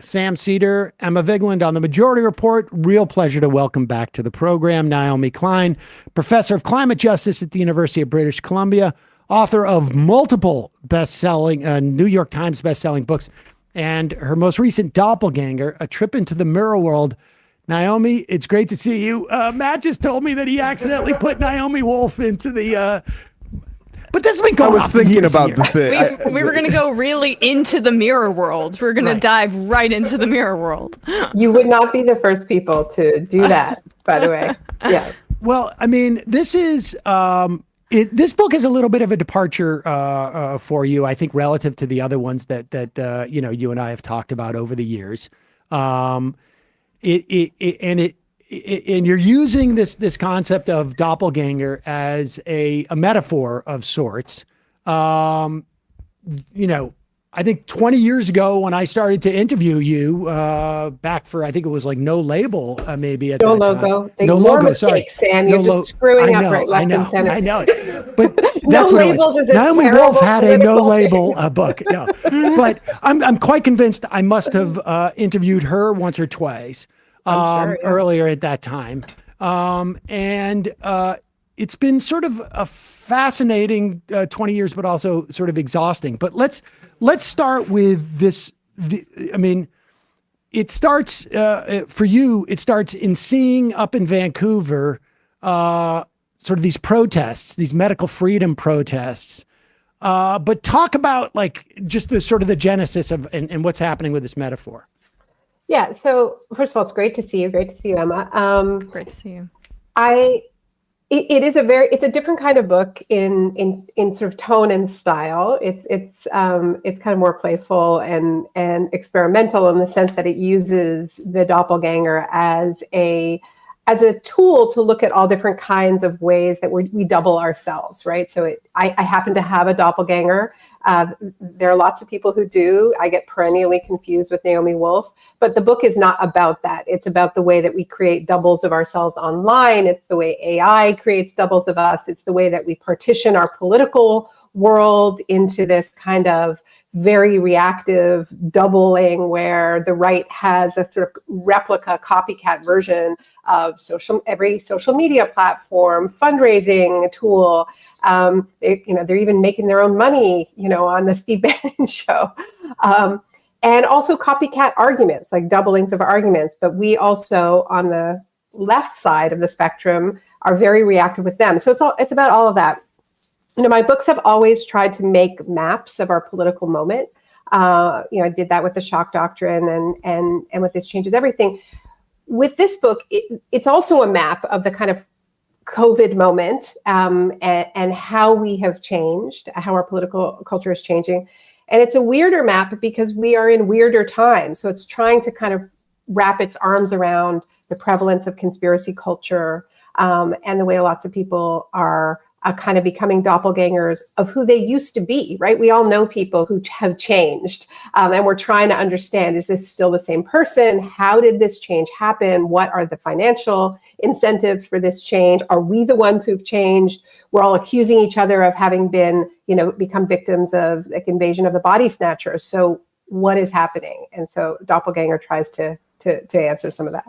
Sam Seder, Emma Vigeland on the Majority Report. Real pleasure to welcome back to the program Naomi Klein, professor of climate justice at the University of British Columbia, author of multiple best-selling, New York Times best-selling books, and her most recent Doppelganger, A Trip into the Mirror World. Naomi, it's great to see you. Matt just told me that he accidentally put Naomi Wolf into the... But this has been going on. I was thinking about the thing. We were going to go really into the mirror world. We're going to dive right into the mirror world. You would not be the first people to do that, by the way. Yeah. Well, I mean, this is... this book is a little bit of a departure for you, I think, relative to the other ones that you and I have talked about over the years. And you're using this concept of doppelganger as a metaphor of sorts. I think 20 years ago when I started to interview you back for, I think it was like No Label, maybe at No that Logo. Time. No More Logo, mistakes, sorry. Sam. You're just screwing up right, left, and center. I know. But that's No what Labels it was. is a Naomi terrible Wolf had a No political Label book. No, but I'm quite convinced I must have interviewed her once or twice earlier at that time. It's been sort of a fascinating 20 years, but also sort of exhausting. But let's start with this. It starts for you. It starts in seeing up in Vancouver, sort of these protests, these medical freedom protests. But talk about like just the sort of the genesis of and what's happening with this metaphor. Yeah. So first of all, it's great to see you. Great to see you, Emma. Great to see you. It's a different kind of book in sort of tone and style. It's kind of more playful and experimental in the sense that it uses the doppelganger as a tool to look at all different kinds of ways that we double ourselves, right? So I happen to have a doppelganger. There are lots of people who do. I get perennially confused with Naomi Wolf, but the book is not about that. It's about the way that we create doubles of ourselves online. It's the way AI creates doubles of us. It's the way that we partition our political world into this kind of very reactive doubling where the right has a sort of replica copycat version of every social media platform, fundraising tool. They're even making their own money, on the Steve Bannon show. And also copycat arguments, like doublings of arguments. But we also, on the left side of the spectrum, are very reactive with them. So it's about all of that. My books have always tried to make maps of our political moment. I did that with the shock doctrine and with This Changes Everything. With this book, it's also a map of the kind of COVID moment and how we have changed, how our political culture is changing. And it's a weirder map because we are in weirder times. So it's trying to kind of wrap its arms around the prevalence of conspiracy culture and the way lots of people are kind of becoming doppelgangers of who they used to be, right? We all know people who have changed, and we're trying to understand, is this still the same person? How did this change happen? What are the financial incentives for this change? Are we the ones who've changed? We're all accusing each other of having been, become victims of like invasion of the body snatchers. So what is happening? And so Doppelganger tries to answer some of that.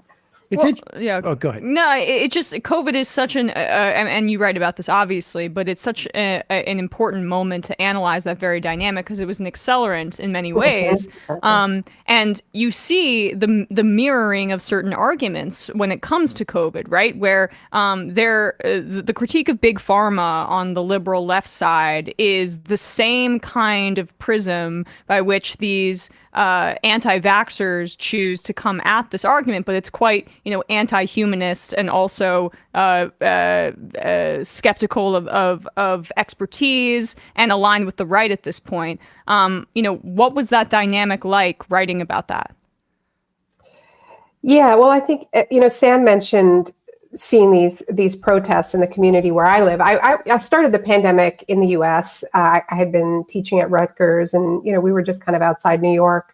Oh, go ahead. No, it just COVID is such and you write about this obviously, but it's such an important moment to analyze that very dynamic because it was an accelerant in many ways. And you see the mirroring of certain arguments when it comes to COVID, right? Where the critique of big pharma on the liberal left side is the same kind of prism by which these anti-vaxxers choose to come at this argument, but it's quite, anti-humanist and also skeptical of expertise and aligned with the right at this point. What was that dynamic like writing about that? Yeah, well, I think, Sam mentioned seeing these protests in the community where I live. I started the pandemic in the US. I had been teaching at Rutgers and, we were just kind of outside New York.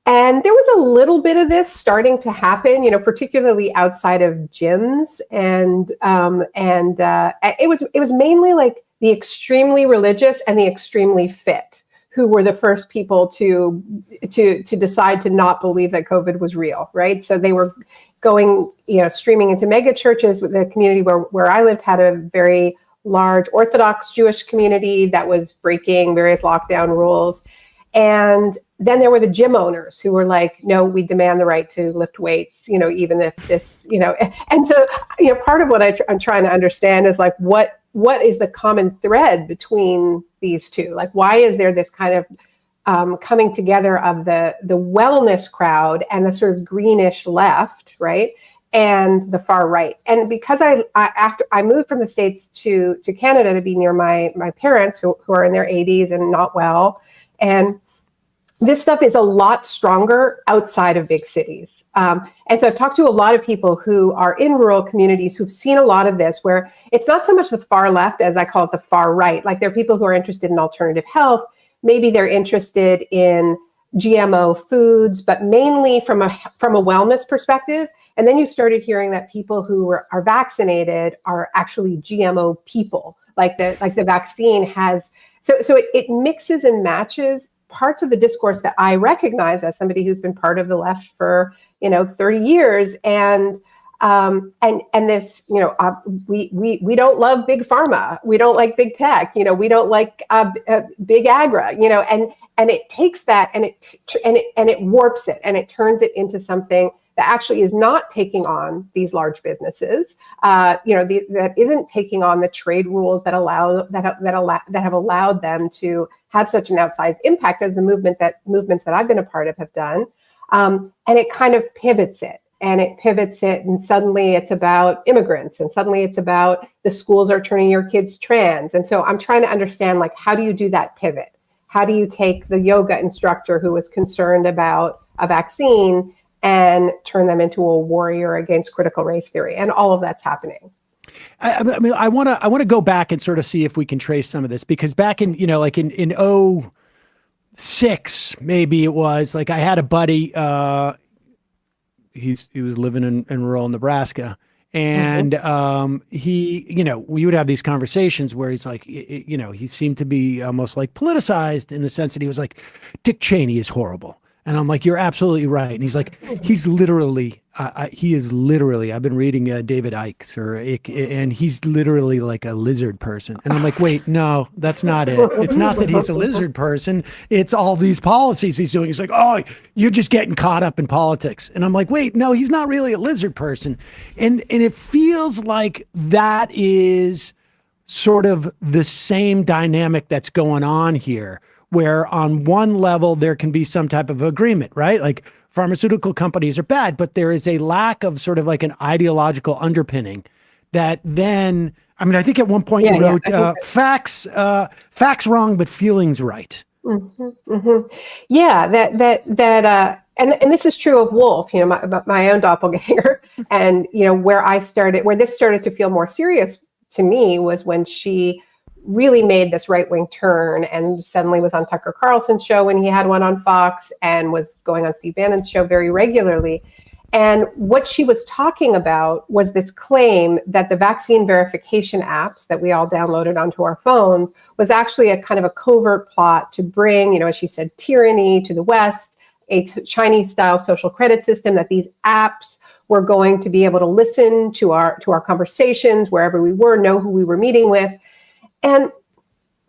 And there was a little bit of this starting to happen, particularly outside of gyms. And it was mainly like the extremely religious and the extremely fit who were the first people to decide to not believe that COVID was real, right? So they were going, streaming into mega churches. With the community where I lived had a very large Orthodox Jewish community that was breaking various lockdown rules. And then there were the gym owners who were like, no, we demand the right to lift weights, even if this, and so, part of what I'm trying to understand is like, what is the common thread between these two? Like, why is there this kind of coming together of the wellness crowd and the sort of greenish left, right? And the far right. And because after I moved from the States to Canada to be near my parents who are in their 80s and not well. And this stuff is a lot stronger outside of big cities. And so I've talked to a lot of people who are in rural communities who've seen a lot of this, where it's not so much the far left as I call it the far right. Like, there are people who are interested in alternative health. Maybe they're interested in GMO foods, but mainly from a wellness perspective. And then you started hearing that people who are vaccinated are actually GMO people. Like the vaccine has, so it mixes and matches parts of the discourse that I recognize as somebody who's been part of the left for 30 years, and this, we don't love big pharma, we don't like big tech, we don't like big agra, and it takes that and it warps it and it turns it into something that actually is not taking on these large businesses, that isn't taking on the trade rules that have allowed them to have such an outsized impact as the movements that I've been a part of have done. And it kind of pivots it. And suddenly it's about immigrants, and suddenly it's about the schools are turning your kids trans. And so I'm trying to understand, like, how do you do that pivot? How do you take the yoga instructor who was concerned about a vaccine and turn them into a warrior against critical race theory? And all of that's happening. I mean, I want to go back and sort of see if we can trace some of this, because back in, like in 2006, maybe it was, like, I had a buddy, he was living in rural Nebraska, and we would have these conversations where he's like, he seemed to be almost like politicized, in the sense that he was like, Dick Cheney is horrible. And I'm like, you're absolutely right. And he's like, he is literally, I've been reading David Icke's, and he's literally like a lizard person. And I'm like, wait, no, that's not it. It's not that he's a lizard person. It's all these policies he's doing. He's like, oh, you're just getting caught up in politics. And I'm like, wait, no, he's not really a lizard person. And it feels like that is sort of the same dynamic that's going on here, where on one level there can be some type of agreement, right? Like, pharmaceutical companies are bad, but there is a lack of sort of like an ideological underpinning that then, I mean, I think at one point you wrote, facts wrong, but feelings right. Mm-hmm, mm-hmm. Yeah, and this is true of Wolf, my own doppelganger. And, where this started to feel more serious to me was when she really made this right-wing turn and suddenly was on Tucker Carlson's show when he had one on Fox, and was going on Steve Bannon's show very regularly. And what she was talking about was this claim that the vaccine verification apps that we all downloaded onto our phones was actually a kind of a covert plot to bring, as she said, tyranny to the West, a Chinese-style social credit system, that these apps were going to be able to listen to our conversations wherever we were, know who we were meeting with. And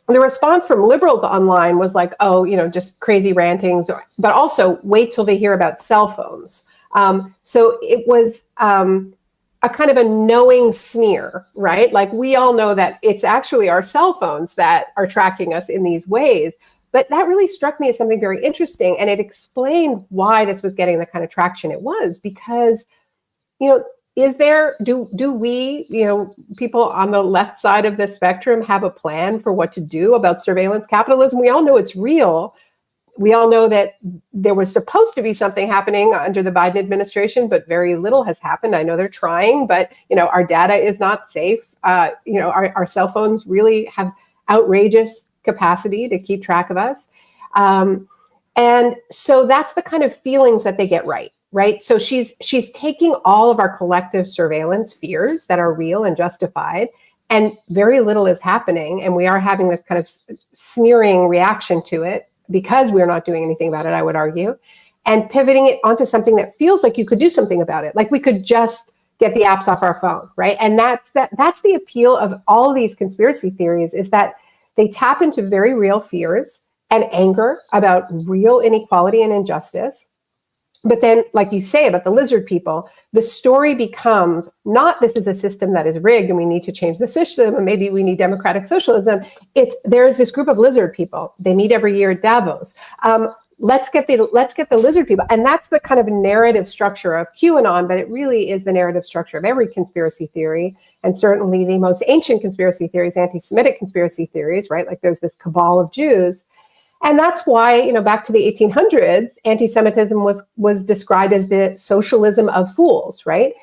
the response from liberals online was like, oh, just crazy rantings, but also wait till they hear about cell phones. So it was a kind of a knowing sneer, right? Like, we all know that it's actually our cell phones that are tracking us in these ways. But that really struck me as something very interesting. And it explained why this was getting the kind of traction it was, because, do we, people on the left side of the spectrum have a plan for what to do about surveillance capitalism? We all know it's real. We all know that there was supposed to be something happening under the Biden administration, but very little has happened. I know they're trying, but, our data is not safe. Our cell phones really have outrageous capacity to keep track of us. And so that's the kind of feelings that they get right? So she's taking all of our collective surveillance fears that are real and justified, and very little is happening. And we are having this kind of sneering reaction to it, because we're not doing anything about it, I would argue, and pivoting it onto something that feels like you could do something about it. Like we could just get the apps off our phone, right? And that's the appeal of all of these conspiracy theories, is that they tap into very real fears and anger about real inequality and injustice. But then, like you say about the lizard people, the story becomes not this is a system that is rigged and we need to change the system and maybe we need democratic socialism. There's this group of lizard people. They meet every year at Davos. Let's get the lizard people. And that's the kind of narrative structure of QAnon, but it really is the narrative structure of every conspiracy theory. And certainly the most ancient conspiracy theories, anti-Semitic conspiracy theories, right? Like there's this cabal of Jews. And that's why, back to the 1800s, anti-Semitism was described as the socialism of fools, right?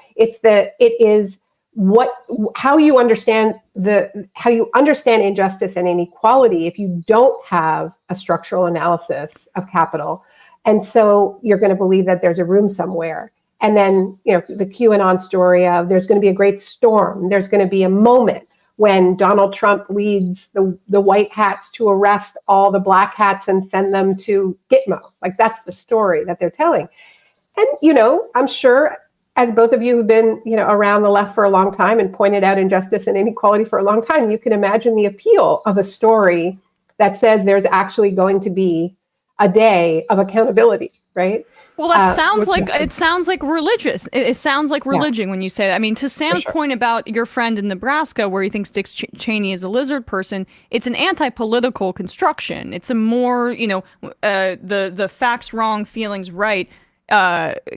How you understand injustice and inequality if you don't have a structural analysis of capital. And so you're going to believe that there's a room somewhere. And then, the QAnon story of there's going to be a great storm. There's going to be a moment when Donald Trump leads the white hats to arrest all the black hats and send them to Gitmo. Like that's the story that they're telling. And, I'm sure, as both of you have been, around the left for a long time and pointed out injustice and inequality for a long time, you can imagine the appeal of a story that says there's actually going to be a day of accountability, right? Well, that sounds like religious. It sounds like religion when you say that. I mean, to Sam's point about your friend in Nebraska, where he thinks Dick Cheney is a lizard person, it's an anti-political construction. It's a more, the facts wrong, feelings right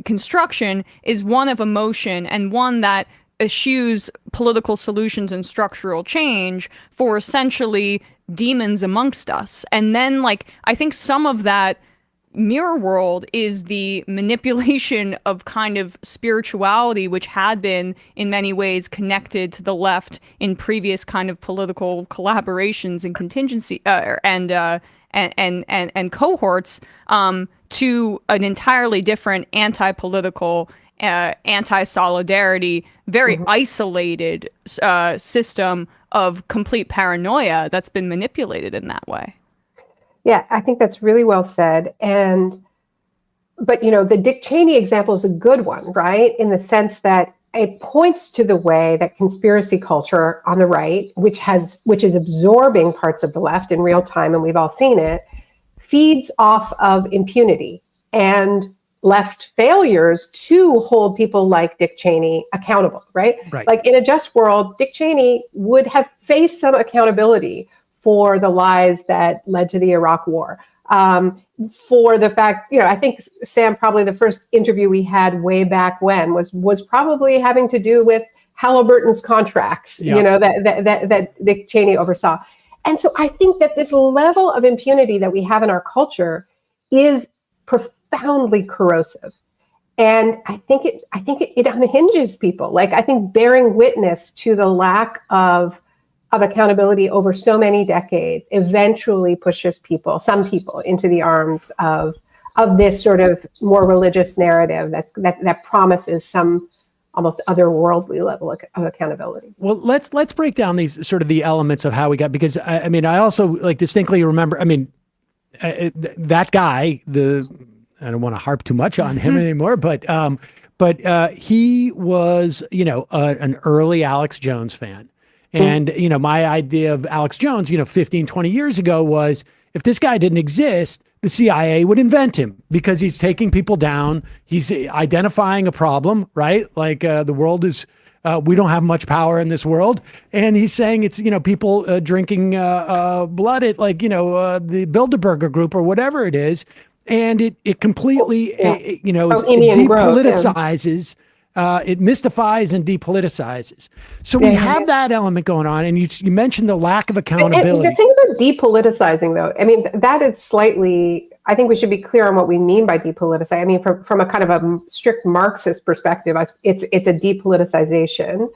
construction is one of emotion and one that eschews political solutions and structural change for essentially demons amongst us. And then, I think some of that mirror world is the manipulation of kind of spirituality, which had been in many ways connected to the left in previous kind of political collaborations and contingency and cohorts, to an entirely different anti-political, anti-solidarity, very isolated system of complete paranoia that's been manipulated in that way. Yeah, I think that's really well said. But the Dick Cheney example is a good one, right? In the sense that it points to the way that conspiracy culture on the right, which is absorbing parts of the left in real time, and we've all seen it, feeds off of impunity and left failures to hold people like Dick Cheney accountable, right? Like in a just world, Dick Cheney would have faced some accountability for the lies that led to the Iraq War. For the fact, I think, Sam, probably the first interview we had way back when was probably having to do with Halliburton's contracts, that Dick Cheney oversaw. And so I think that this level of impunity that we have in our culture is profoundly corrosive. And I think it unhinges people. Like, I think bearing witness to the lack of accountability over so many decades eventually pushes some people into the arms of this sort of more religious narrative that promises some almost otherworldly level of accountability. Well, let's break down these sort of the elements of how we got, because I also distinctly remember, that guy, I don't want to harp too much on him anymore, but he was, an early Alex Jones fan. And, my idea of Alex Jones, 15, 20 years ago was, if this guy didn't exist, the CIA would invent him because he's taking people down. He's identifying a problem, right? Like the world is, we don't have much power in this world. And he's saying it's, people drinking blood at the Bilderberger group or whatever it is. And it completely, depoliticizes. It mystifies and depoliticizes. So we have that element going on. And you mentioned the lack of accountability. And the thing about depoliticizing, though, that is slightly, I think we should be clear on what we mean by depoliticizing. From a kind of a strict Marxist perspective, it's a depoliticization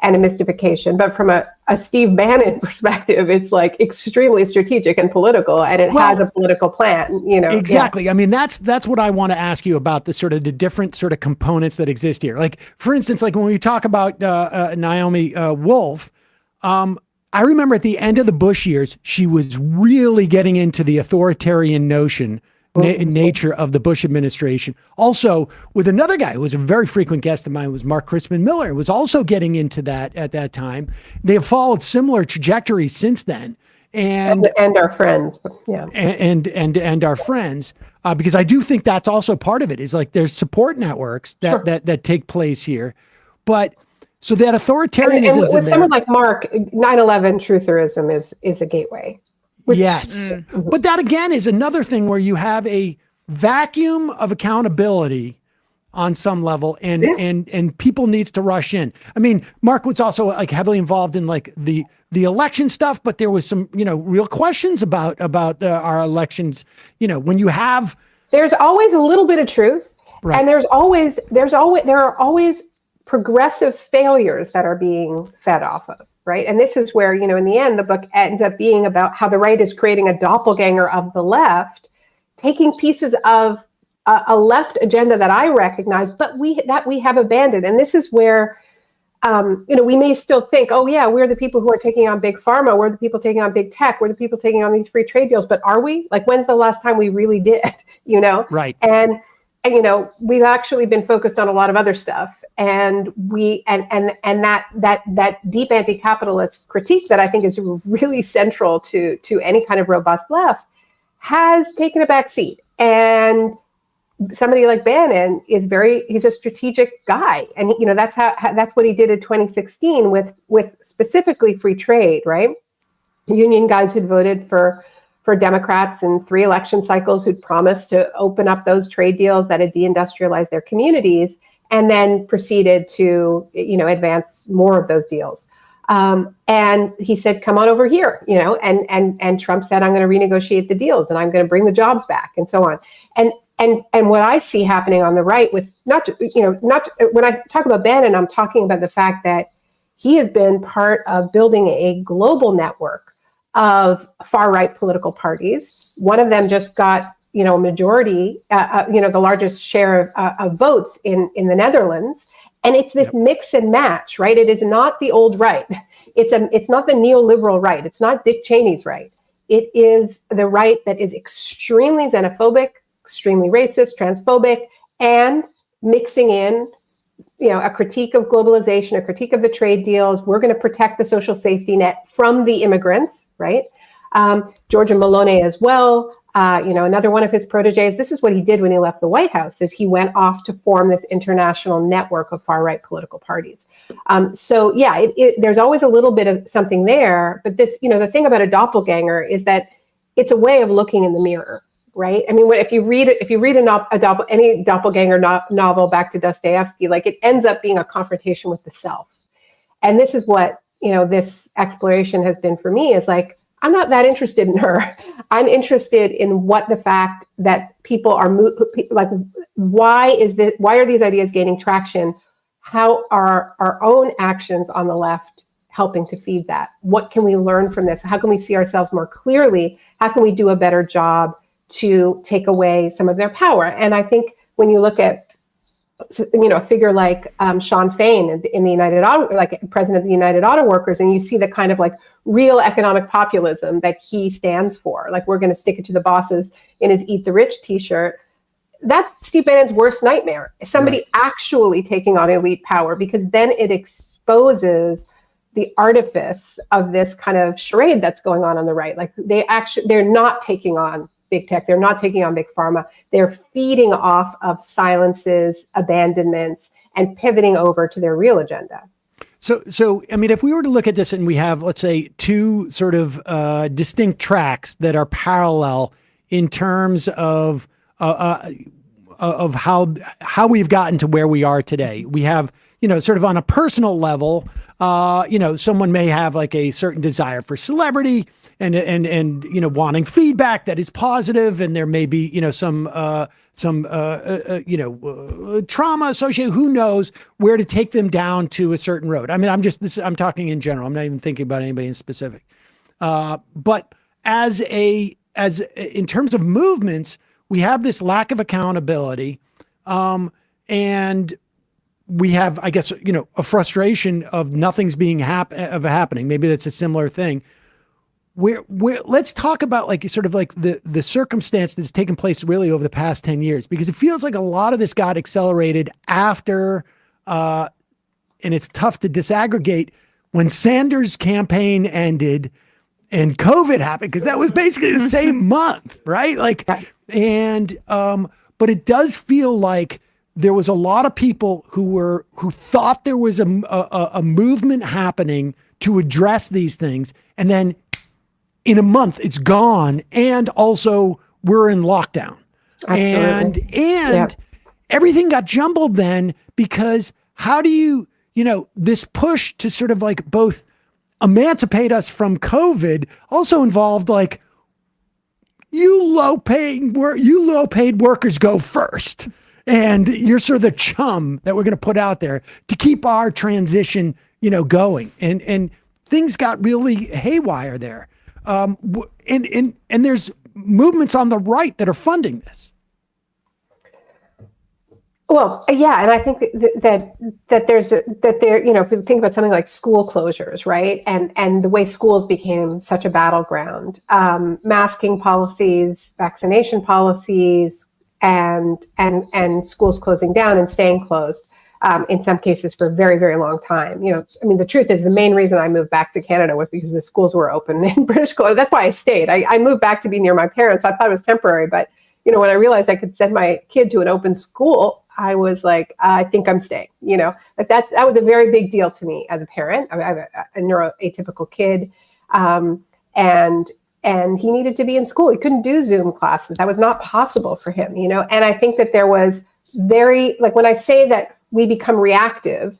and a mystification. But from a Steve Bannon perspective, it's extremely strategic and political, and it has a political plan. Exactly. Yeah. That's what I want to ask you about, the different sort of components that exist here. Like, for instance, when we talk about Naomi Wolf, I remember at the end of the Bush years, she was really getting into the authoritarian nature of the Bush administration. Also, with another guy who was a very frequent guest of mine was Mark Crispin Miller, was also getting into that at that time. They have followed similar trajectories since then. And our friends, yeah, and our friends, because I do think that's also part of it. Is like there's support networks that take place here, but so that authoritarianism. And with someone like Mark, 9/11 trutherism is a gateway. Yes, but that again is another thing where you have a vacuum of accountability on some level, and people needs to rush in. I mean, Mark was also like heavily involved in like the election stuff, but there was some real questions about our elections. When you have, there's always a little bit of truth, right, and there are always progressive failures that are being fed off of, right? And this is where in the end the book ends up being about how the right is creating a doppelganger of the left, taking pieces of a left agenda that I recognize, but we have abandoned. And this is where, we may still think, oh yeah, we're the people who are taking on big pharma. We're the people taking on big tech. We're the people taking on these free trade deals. But are we? Like, when's the last time we really did, Right. And we've actually been focused on a lot of other stuff. And that deep anti-capitalist critique that I think is really central to any kind of robust left has taken a back seat. And somebody like Bannon he's a strategic guy. And, that's what he did in 2016 with specifically free trade, right? Union guys who'd voted for Democrats in 3 election cycles, who'd promised to open up those trade deals that had deindustrialized their communities, and then proceeded to, advance more of those deals. And he said, come on over here, and Trump said, I'm going to renegotiate the deals and I'm going to bring the jobs back and so on. And what I see happening on the right with not when I talk about Bannon, I'm talking about the fact that he has been part of building a global network of far right political parties. One of them just got, a majority, the largest share of votes in the Netherlands. And it's this mix and match, right? It is not the old right. It's not the neoliberal right. It's not Dick Cheney's right. It is the right that is extremely xenophobic, extremely racist, transphobic, and mixing in, a critique of globalization, a critique of the trade deals. We're going to protect the social safety net from the immigrants, right? Giorgia Meloni as well, another one of his proteges. This is what he did when he left the White House, is he went off to form this international network of far-right political parties. So yeah, there's always a little bit of something there, but this, the thing about a doppelganger is that it's a way of looking in the mirror, right? I mean, if you read any doppelganger novel back to Dostoevsky, like it ends up being a confrontation with the self. And this is what, this exploration has been for me, is like, I'm not that interested in her. I'm interested in what the fact that people are why are these ideas gaining traction? How are our own actions on the left helping to feed that? What can we learn from this? How can we see ourselves more clearly? How can we do a better job to take away some of their power? And I think when you look at a figure like Sean Fain in the United Auto, like president of the United Auto Workers, and you see the kind of like real economic populism that he stands for, like we're going to stick it to the bosses in his Eat the Rich t-shirt. That's Steve Bannon's worst nightmare. Somebody actually taking on elite power, because then it exposes the artifice of this kind of charade that's going on the right. Like they're not taking on big tech. They're not taking on big pharma. They're feeding off of silences, abandonments, and pivoting over to their real agenda. So I mean, if we were to look at this and we have, let's say, 2 sort of distinct tracks that are parallel in terms of how we've gotten to where we are today. We have, sort of on a personal level, someone may have like a certain desire for celebrity and wanting feedback that is positive, and there may be some trauma associated. Who knows where to take them down to a certain road? I mean, I'm talking in general. I'm not even thinking about anybody in specific. But in terms of movements, we have this lack of accountability, and we have, I guess, a frustration of nothing's being happening. Maybe that's a similar thing. Let's talk about like sort of like the circumstance that's taken place really over the past 10 years, because it feels like a lot of this got accelerated after, and it's tough to disaggregate, when Sanders' campaign ended and COVID happened, because that was basically the same month, right? Like, but it does feel like there was a lot of people who thought there was a movement happening to address these things, and then in a month it's gone, and also we're in lockdown. Absolutely. And everything got jumbled then, because how do you this push to sort of like both emancipate us from COVID also involved like you low paid workers go first, and you're sort of the chum that we're going to put out there to keep our transition going, and things got really haywire there. And there's movements on the right that are funding this. Well, yeah, and I think that there's if you think about something like school closures, right, and the way schools became such a battleground, masking policies, vaccination policies, and schools closing down and staying closed, in some cases for a very, very long time. The truth is the main reason I moved back to Canada was because the schools were open in British Columbia. That's why I stayed. I moved back to be near my parents. So I thought it was temporary, but when I realized I could send my kid to an open school, I was like, I think I'm staying. But that was a very big deal to me as a parent. I have a neuroatypical kid, and he needed to be in school. He couldn't do Zoom classes. That was not possible for him. And I think that there was when I say that we become reactive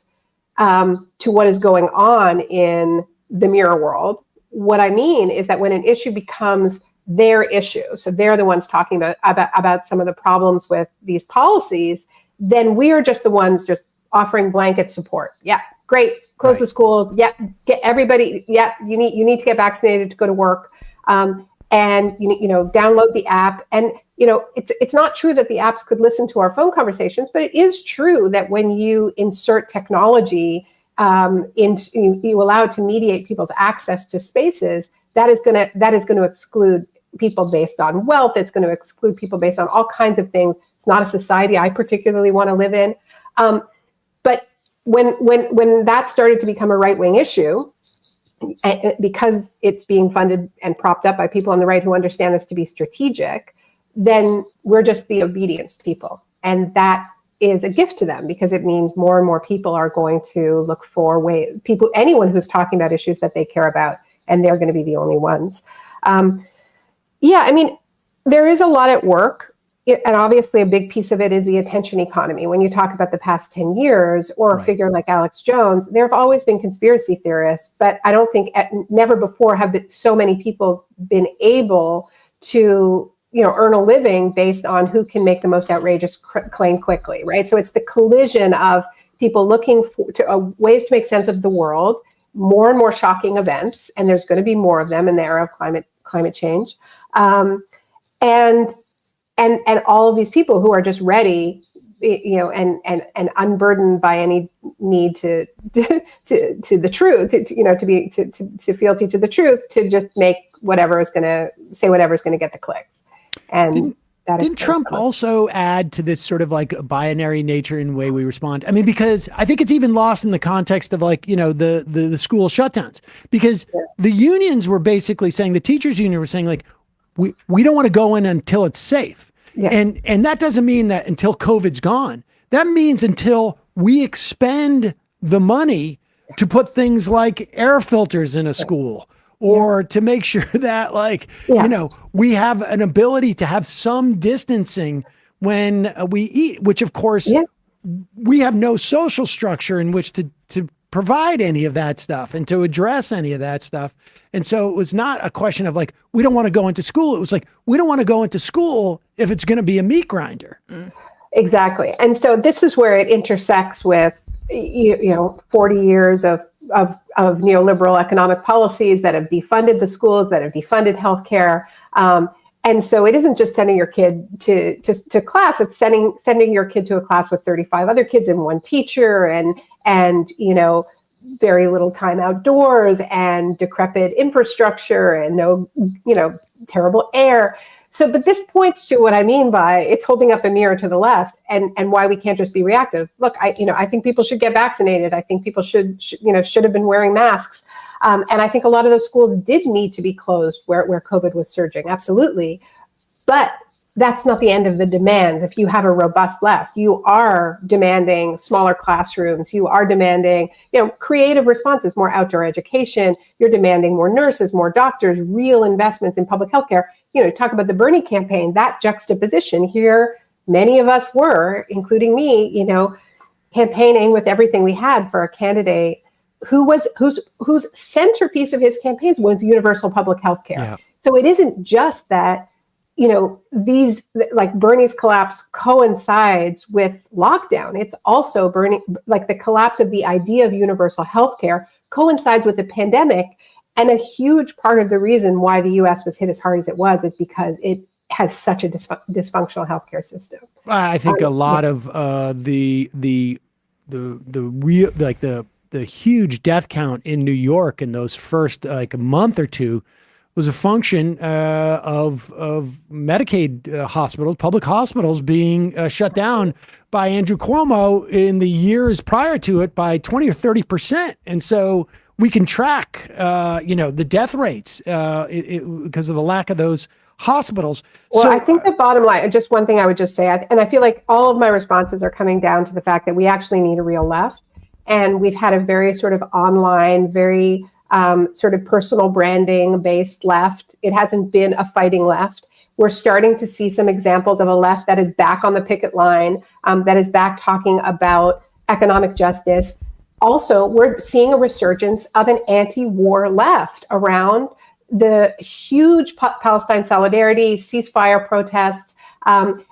to what is going on in the mirror world, what I mean is that when an issue becomes their issue, so they're the ones talking about some of the problems with these policies, then we are just the ones just offering blanket support. Yeah, great. Close the schools. Yeah, get everybody. Yeah, you need to get vaccinated to go to work. And download the app. And it's not true that the apps could listen to our phone conversations, but it is true that when you insert technology, you allow it to mediate people's access to spaces, that is going to exclude people based on wealth. It's going to exclude people based on all kinds of things. It's not a society I particularly want to live in. But when that started to become a right-wing issue, because it's being funded and propped up by people on the right who understand this to be strategic, then we're just the obedience people. And that is a gift to them, because it means more and more people are going to look for anyone who's talking about issues that they care about, and they're going to be the only ones. There is a lot at work. And obviously a big piece of it is the attention economy. When you talk about the past 10 years or a figure like Alex Jones, there have always been conspiracy theorists, but I don't think never before have so many people been able to earn a living based on who can make the most outrageous claim quickly, right? So it's the collision of people looking to ways to make sense of the world, more and more shocking events, and there's going to be more of them in the era of climate change, and all of these people who are just ready, and unburdened by any need to the truth, to fealty to the truth, to just make whatever is going to get the clicks. And didn't Trump also add to this sort of like binary nature in the way we respond? I mean, because I think it's even lost in the context of like, the school shutdowns, because the unions were basically saying, the teachers union were saying like, we don't want to go in until it's safe. Yeah. And that doesn't mean that until COVID's gone. That means until we expend the money to put things like air filters in a school, or to make sure that we have an ability to have some distancing when we eat, which of course we have no social structure in which to provide any of that stuff and to address any of that stuff. And so it was not a question of like, we don't want to go into school. It was like, we don't want to go into school if it's going to be a meat grinder. Exactly. And so this is where it intersects with, 40 years of neoliberal economic policies that have defunded the schools, that have defunded healthcare, And so it isn't just sending your kid to class, it's sending your kid to a class with 35 other kids and one teacher and very little time outdoors and decrepit infrastructure and no, terrible air. So, but this points to what I mean by it's holding up a mirror to the left and why we can't just be reactive. Look, I think people should get vaccinated. I think people should have been wearing masks. And I think a lot of those schools did need to be closed where COVID was surging. Absolutely. But that's not the end of the demands. If you have a robust left, you are demanding smaller classrooms. You are demanding, creative responses, more outdoor education. You're demanding more nurses, more doctors, real investments in public health care. Talk about the Bernie campaign, that juxtaposition here. Many of us were, including me, campaigning with everything we had for a candidate whose centerpiece of his campaigns was universal public health care. Yeah. So it isn't just that, these, like Bernie's collapse coincides with lockdown. It's also the collapse of the idea of universal health care coincides with the pandemic. And a huge part of the reason why the U.S. was hit as hard as it was is because it has such a dysfunctional healthcare system. I think a lot of the real, like the huge death count in New York in those first a month or two was a function of Medicaid hospitals, public hospitals being shut down by Andrew Cuomo in the years prior to it by 20 or 30%. And so we can track, the death rates because of the lack of those hospitals. Well, so, I think the bottom line, just one thing I would just say, and I feel like all of my responses are coming down to the fact that we actually need a real left. And we've had a very sort of online, very sort of personal branding based left. It hasn't been a fighting left. We're starting to see some examples of a left that is back on the picket line, that is back talking about economic justice. Also, we're seeing a resurgence of an anti-war left around the huge Palestine solidarity, ceasefire protests. And,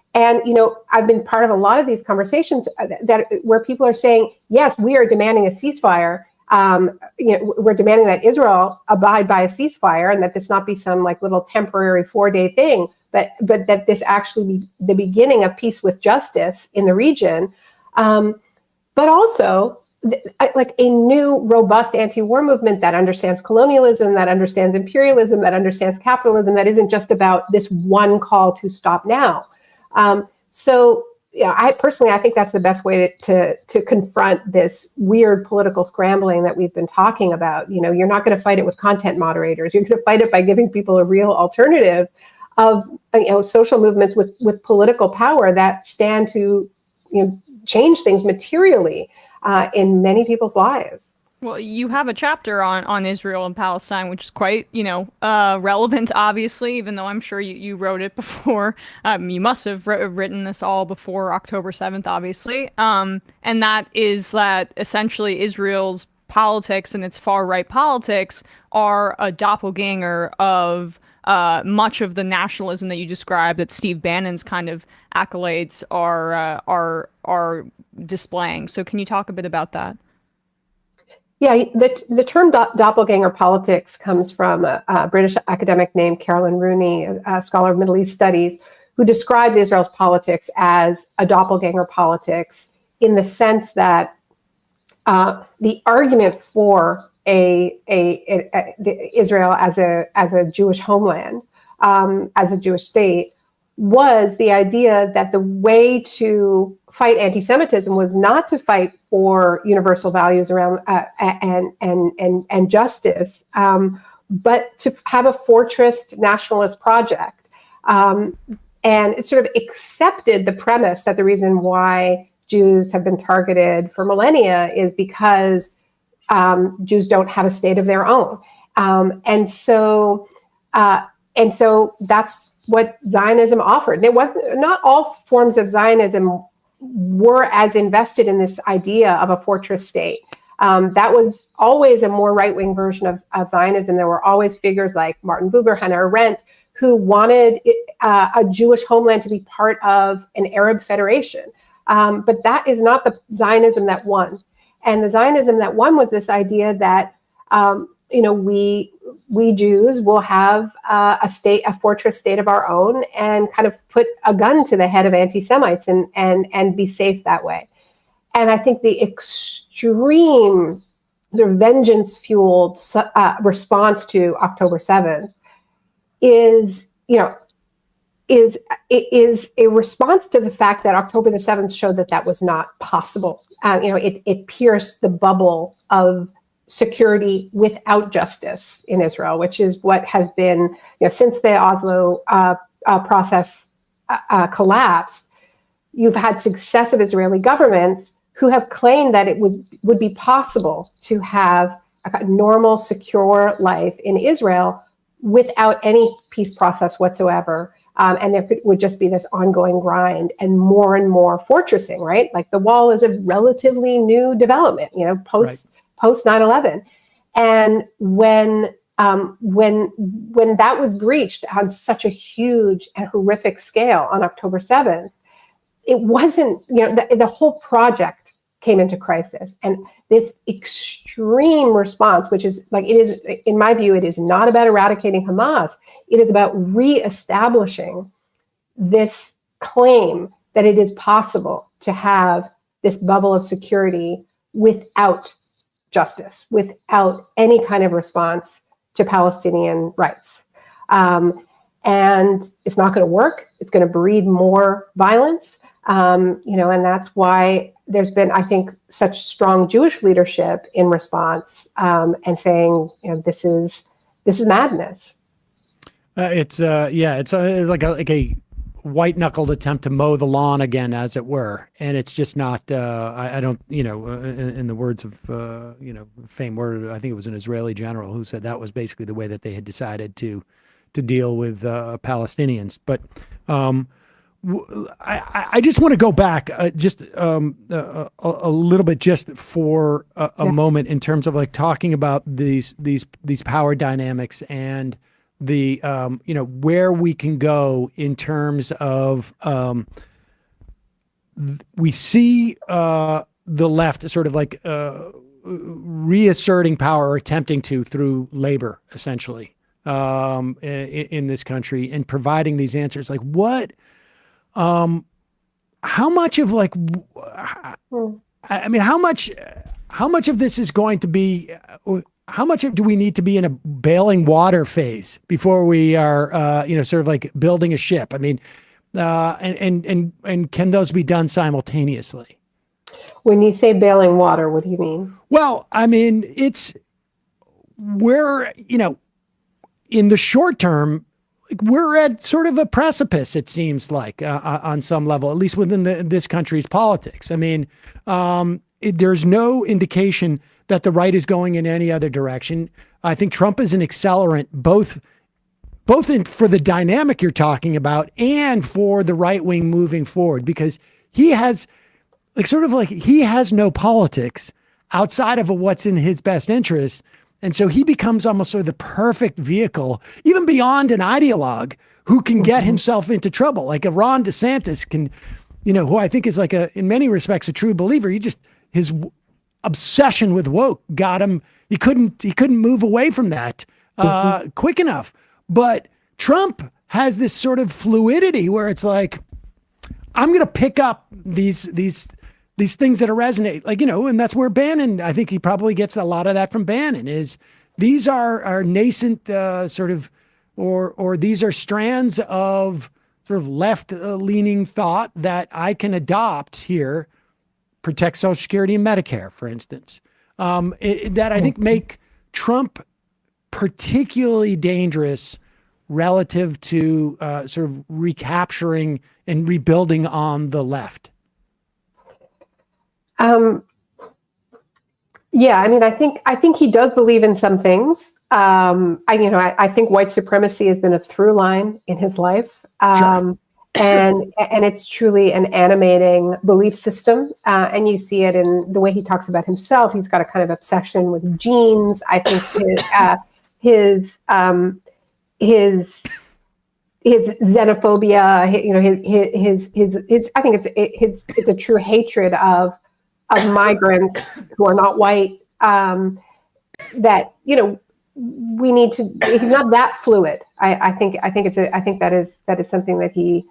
I've been part of a lot of these conversations where people are saying, yes, we are demanding a ceasefire. We're demanding that Israel abide by a ceasefire and that this not be some little temporary 4-day thing, but that this actually be the beginning of peace with justice in the region. But also a new robust anti-war movement that understands colonialism, that understands imperialism, that understands capitalism, that isn't just about this one call to stop now. I think that's the best way to confront this weird political scrambling that we've been talking about. You're not going to fight it with content moderators. You're going to fight it by giving people a real alternative of social movements with political power that stand to change things materially in many people's lives. Well, you have a chapter on Israel and Palestine, which is quite, relevant, obviously, even though I'm sure you wrote it before. You must have written this all before October 7th, obviously. And that is that essentially Israel's politics and its far-right politics are a doppelganger of much of the nationalism that you described that Steve Bannon's kind of accolades are displaying. So can you talk a bit about that? Yeah, the term doppelganger politics comes from a British academic named Carolyn Rooney, a scholar of Middle East studies, who describes Israel's politics as a doppelganger politics in the sense that the argument for Israel as a Jewish homeland, as a Jewish state, was the idea that the way to fight anti-Semitism was not to fight for universal values around and justice, but to have a fortress nationalist project. And it sort of accepted the premise that the reason why Jews have been targeted for millennia is because Jews don't have a state of their own. And so that's what Zionism offered. And it wasn't, not all forms of Zionism were as invested in this idea of a fortress state. That was always a more right-wing version of Zionism. There were always figures like Martin Buber, Hannah Arendt, who wanted a Jewish homeland to be part of an Arab federation. But that is not the Zionism that won. And the Zionism that won was this idea that we we Jews will have a fortress state of our own, and kind of put a gun to the head of anti-Semites and be safe that way. And I think the extreme sort of vengeance-fueled response to October 7th is a response to the fact that October the 7th showed that was not possible. It pierced the bubble of security without justice in Israel, which is what has been, since the Oslo process collapsed. You've had successive Israeli governments who have claimed that it would be possible to have a normal, secure life in Israel without any peace process whatsoever. And there would just be this ongoing grind and more fortressing, right? Like the wall is a relatively new development, post 9/11. And when that was breached on such a huge and horrific scale on October 7th, it wasn't, the whole project came into crisis. And this extreme response, which is like, it is, in my view, it is not about eradicating Hamas. It is about reestablishing this claim that it is possible to have this bubble of security without justice, without any kind of response to Palestinian rights. And it's not going to work. It's going to breed more violence. And that's why there's been, I think, such strong Jewish leadership in response, and saying, this is madness. It's like a white-knuckled attempt to mow the lawn again, as it were, and it's just not. I don't, in the words of famed word, I think it was an Israeli general who said that was basically the way that they had decided to deal with Palestinians, but. I just want to go back just a little bit, just for a moment, in terms of like talking about these power dynamics and the where we can go in terms of we see the left sort of like reasserting power, or attempting to, through labor, essentially, in this country, and providing these answers. Like what? How much of like, I mean, how much of this is going to be, how much do we need to be in a bailing water phase before we are, sort of like building a ship? I mean, and can those be done simultaneously? When you say bailing water, what do you mean? Well, I mean, we're, in the short term, we're at sort of a precipice, it seems like, on some level, at least within this country's politics. I mean, there's no indication that the right is going in any other direction. I think Trump is an accelerant, both for the dynamic you're talking about and for the right wing moving forward, because he has he has no politics outside of what's in his best interest. And so he becomes almost sort of the perfect vehicle, even beyond an ideologue, who can get himself into trouble. Like a Ron DeSantis can, who I think is like in many respects, a true believer. His obsession with woke got him. He couldn't move away from that quick enough. But Trump has this sort of fluidity where it's like, I'm going to pick up these things that resonate, like, and that's where Bannon, I think he probably gets a lot of that from Bannon, is these are nascent sort of, or these are strands of sort of left leaning thought that I can adopt here, protect Social Security and Medicare, for instance, that I think make Trump particularly dangerous relative to sort of recapturing and rebuilding on the left. Yeah, I mean, I think he does believe in some things. I think white supremacy has been a through line in his life. Sure. And it's truly an animating belief system. And you see it in the way he talks about himself. He's got a kind of obsession with genes. I think his xenophobia, his I think it's a true hatred of migrants who are not white, that, we need to. He's not that fluid. I think that is something that he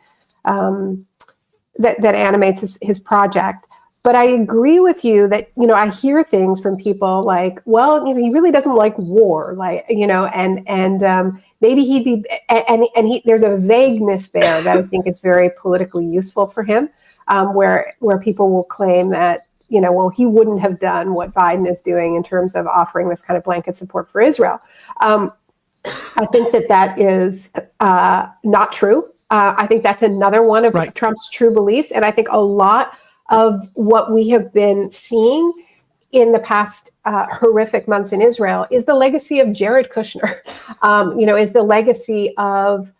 that animates his project. But I agree with you that, I hear things from people like, well, he really doesn't like war, like, and maybe he'd be, and there's a vagueness there that I think is very politically useful for him, where people will claim that, well, he wouldn't have done what Biden is doing in terms of offering this kind of blanket support for Israel. I think that is not true. I think that's another one of Trump's true beliefs. And I think a lot of what we have been seeing in the past horrific months in Israel is the legacy of Jared Kushner, is the legacy of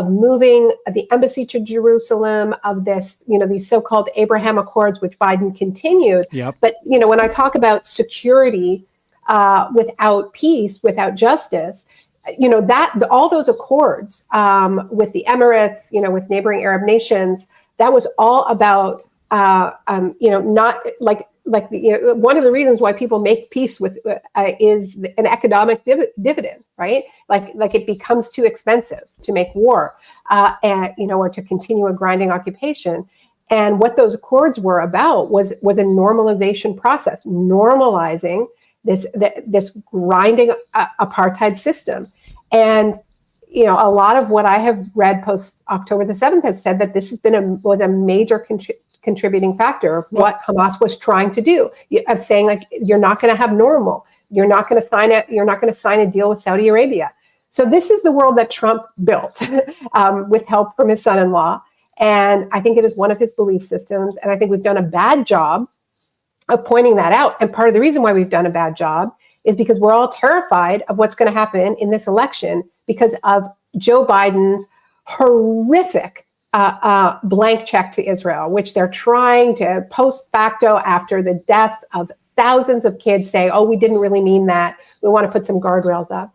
moving the embassy to Jerusalem, of this, these so-called Abraham Accords, which Biden continued. Yep. But, when I talk about security without peace, without justice, that all those accords with the Emirates, with neighboring Arab nations, that was all about, not like one of the reasons why people make peace with is an economic dividend, right? Like it becomes too expensive to make war, or to continue a grinding occupation. And what those accords were about was a normalization process, normalizing this grinding apartheid system. And a lot of what I have read post October the 7th has said that this has been was a major contributing factor of what Hamas was trying to do, of saying, like, you're not going to have normal, you're not going to sign a deal with Saudi Arabia. So this is the world that Trump built with help from his son-in-law. And I think it is one of his belief systems. And I think we've done a bad job of pointing that out. And part of the reason why we've done a bad job is because we're all terrified of what's going to happen in this election because of Joe Biden's horrific blank check to Israel, which they're trying to post facto after the deaths of thousands of kids, say, oh, we didn't really mean that. We want to put some guardrails up.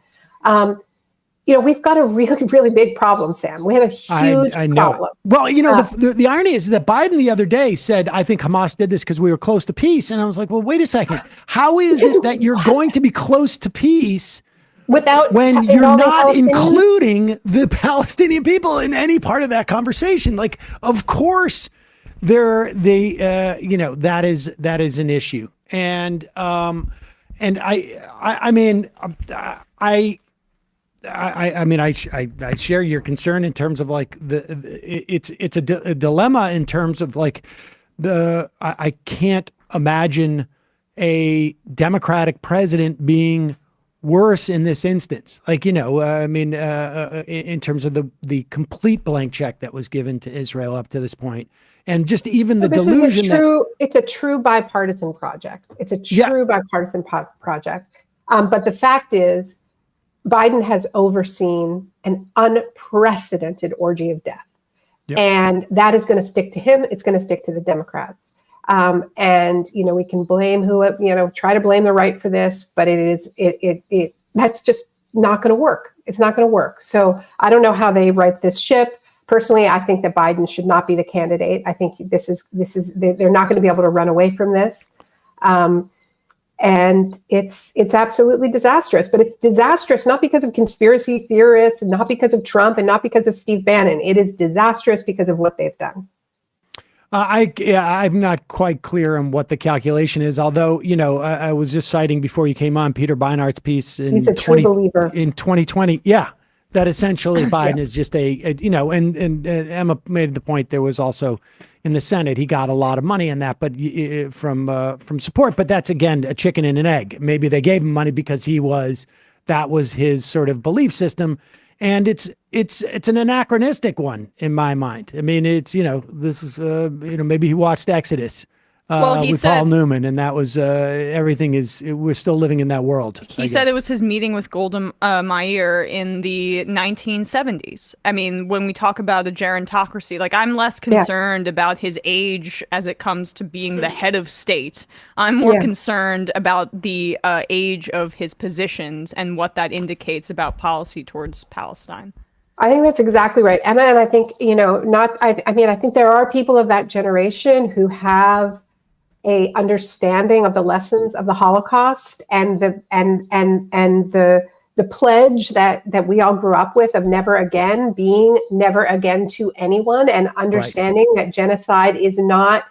We've got a really, really big problem, Sam. We have a huge problem. Well, the irony is that Biden the other day said, I think Hamas did this because we were close to peace. And I was like, well, wait a second. How is it that you're going to be close to peace when you're not including the Palestinian people in any part of that conversation? Like, of course, that is an issue. And I share your concern in terms of like it's a dilemma in terms of like I can't imagine a Democratic president being worse in this instance. Like, in terms of the complete blank check that was given to Israel up to this point. And just even the delusion it's a true bipartisan project. It's a true bipartisan project. But the fact is, Biden has overseen an unprecedented orgy of death. Yep. And that is going to stick to him. It's going to stick to the Democrats. And, we can blame try to blame the right for this, but that's just not going to work. It's not going to work. So I don't know how they right this ship. Personally, I think that Biden should not be the candidate. I think they're not going to be able to run away from this. And it's absolutely disastrous, but it's disastrous not because of conspiracy theorists, and not because of Trump, and not because of Steve Bannon. It is disastrous because of what they've done. I'm not quite clear on what the calculation is, although, I was just citing before you came on Peter Beinart's piece in, he's a true believer. In 2020. Yeah. That essentially Biden is just and Emma made the point, there was also in the Senate, he got a lot of money in that, but from support, but that's again, a chicken and an egg. Maybe they gave him money because that was his sort of belief system. And it's an anachronistic one in my mind. I mean, this is, maybe he watched Exodus with Paul Newman, and that was we're still living in that world. He said it was his meeting with Golda Meir in the 1970s. I mean, when we talk about a gerontocracy, like, I'm less concerned about his age as it comes to being the head of state. I'm more concerned about the age of his positions and what that indicates about policy towards Palestine. I think that's exactly right, Emma. And I think, I think there are people of that generation who have a understanding of the lessons of the Holocaust and the pledge that we all grew up with of never again, being never again to anyone, and understanding that genocide is not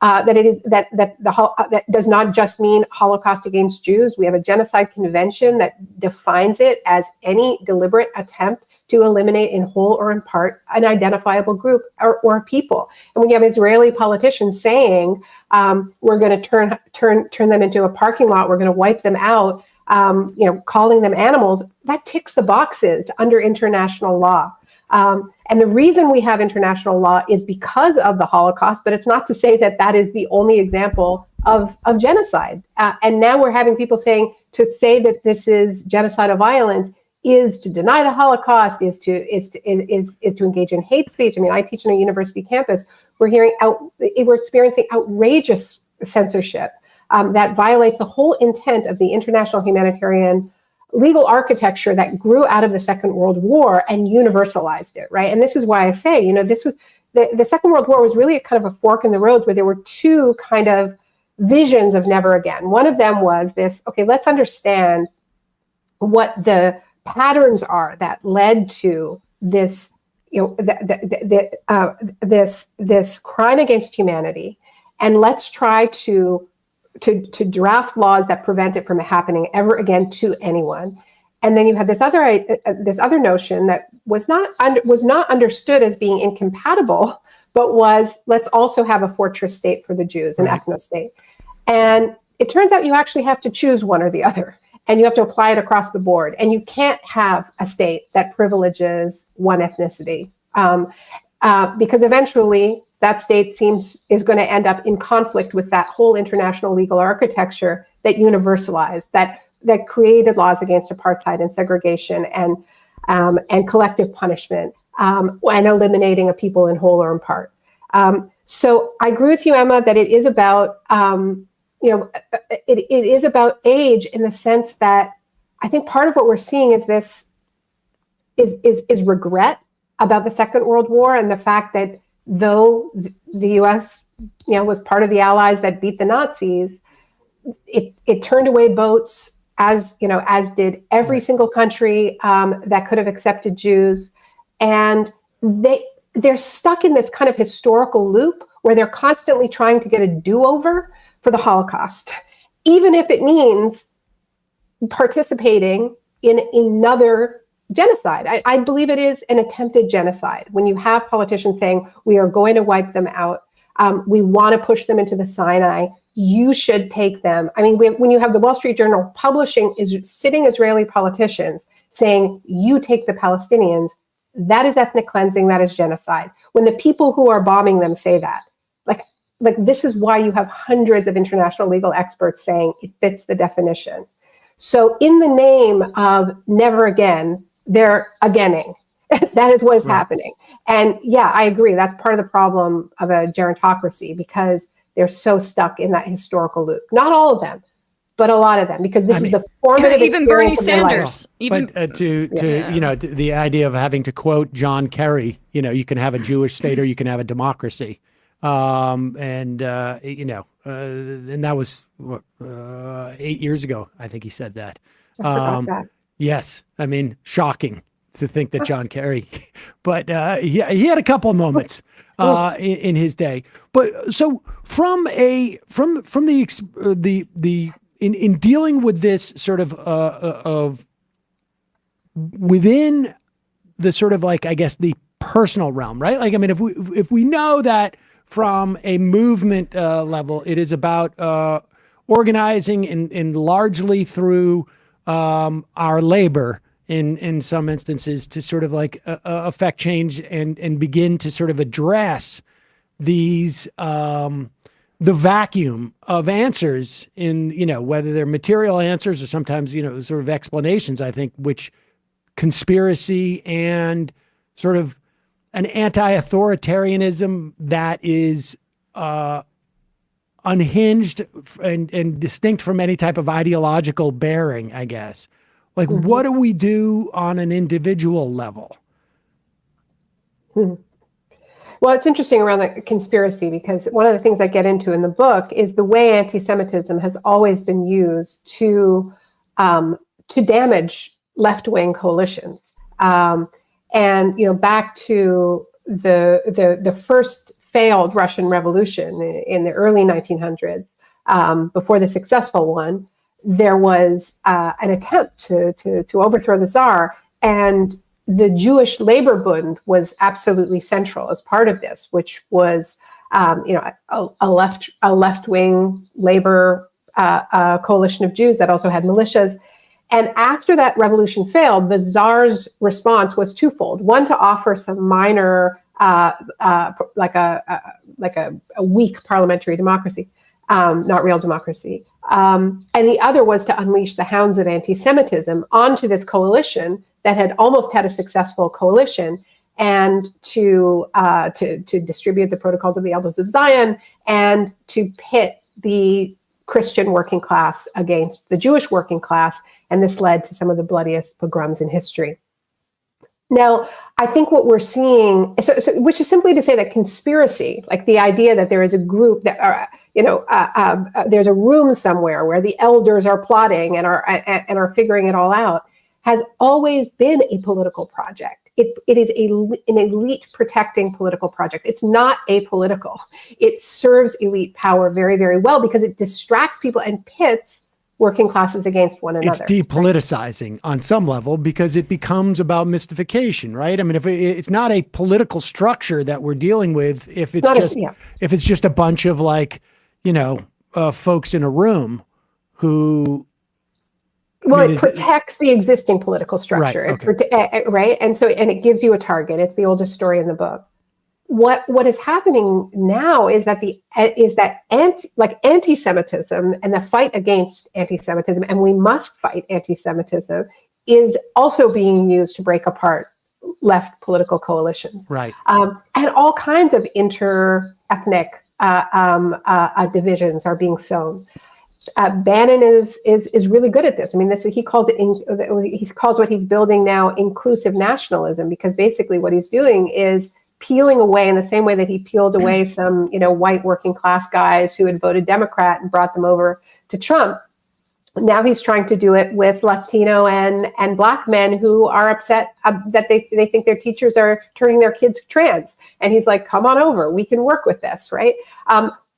that does not just mean Holocaust against Jews. We have a genocide convention that defines it as any deliberate attempt to eliminate in whole or in part an identifiable group or people. And when you have Israeli politicians saying we're going to turn them into a parking lot, we're going to wipe them out, calling them animals, that ticks the boxes under international law. And the reason we have international law is because of the Holocaust, but it's not to say that that is the only example of genocide. And now we're having people saying to say that this is genocidal violence is to deny the Holocaust, is to engage in hate speech. I mean, I teach on a university campus. We're experiencing outrageous censorship that violates the whole intent of the international humanitarian legal architecture that grew out of the Second World War and universalized it, right? And this is why I say, this was the Second World War was really a kind of a fork in the road where there were two kind of visions of never again. One of them was this: okay, let's understand what the patterns are that led to this, this crime against humanity, and let's try to draft laws that prevent it from happening ever again to anyone. And then you have this other notion that was not understood as being incompatible, but was, let's also have a fortress state for the Jews, an ethno state. And it turns out you actually have to choose one or the other, and you have to apply it across the board. And you can't have a state that privileges one ethnicity, because eventually that state is going to end up in conflict with that whole international legal architecture that universalized, that created laws against apartheid and segregation and collective punishment, and eliminating a people in whole or in part. So I agree with you, Emma, that it is about it is about age, in the sense that I think part of what we're seeing is this is regret about the Second World War, and the fact that though the U.S. was part of the Allies that beat the Nazis, it turned away boats, as did every single country that could have accepted Jews, and they're stuck in this kind of historical loop where they're constantly trying to get a do-over for the Holocaust, even if it means participating in another genocide. I believe it is an attempted genocide when you have politicians saying, we are going to wipe them out. We want to push them into the Sinai. You should take them. I mean, when you have the Wall Street Journal publishing sitting Israeli politicians saying, you take the Palestinians, that is ethnic cleansing, that is genocide. When the people who are bombing them say that, like this is why you have hundreds of international legal experts saying it fits the definition. So in the name of never again, they're againing. That is what is happening. And yeah, I agree. That's part of the problem of a gerontocracy, because they're so stuck in that historical loop. Not all of them, but a lot of them, because this is the formative even Bernie Sanders. But the idea of having to quote John Kerry, you can have a Jewish state or you can have a democracy. And that was 8 years ago. I think he said that. I forgot that. Yes. I mean, shocking to think that John Kerry, but he had a couple of moments in his day. But so in dealing with this sort of within the sort of like, I guess, the personal realm, right? Like, I mean, if we know that from a movement level, it is about organizing and largely through our labor in some instances to sort of like affect change and begin to sort of address these the vacuum of answers in, whether they're material answers or sometimes, sort of explanations, I think, which conspiracy and sort of an anti-authoritarianism that is unhinged and distinct from any type of ideological bearing, I guess. Like, what do we do on an individual level? Well, Well, it's interesting around the conspiracy, because one of the things I get into in the book is the way anti-Semitism has always been used to damage left-wing coalitions. And back to the first failed Russian Revolution in the early 1900s, before the successful one, there was an attempt to overthrow the Tsar, and the Jewish Labor Bund was absolutely central as part of this, which was a left-wing labor coalition of Jews that also had militias. And after that revolution failed, the Tsar's response was twofold: one, to offer some minor, like a weak parliamentary democracy, not real democracy, and the other was to unleash the hounds of anti-Semitism onto this coalition that had almost had a successful coalition, and to distribute the protocols of the Elders of Zion, and to pit the Christian working class against the Jewish working class. And this led to some of the bloodiest pogroms in history. Now, I think what we're seeing, which is simply to say that conspiracy, like the idea that there is a group that there's a room somewhere where the elders are plotting and are figuring it all out, has always been a political project. It is an elite protecting political project. It's not apolitical. It serves elite power very, very well because it distracts people and pits working classes against one another. It's depoliticizing on some level because it becomes about mystification, right? I mean, if it's not a political structure that we're dealing with, if it's just a bunch of folks in a room who. Well, it protects the existing political structure, right? And it gives you a target. It's the oldest story in the book. What is happening now is that anti-Semitism and the fight against anti-Semitism, and we must fight anti-Semitism, is also being used to break apart left political coalitions, right? And all kinds of inter-ethnic divisions are being sown. Bannon is really good at this. I mean, he calls what he's building now inclusive nationalism, because basically what he's doing is peeling away, in the same way that he peeled away some white working class guys who had voted Democrat and brought them over to Trump. Now he's trying to do it with Latino and Black men who are upset that they think their teachers are turning their kids trans, and he's like, come on over, we can work with this, right?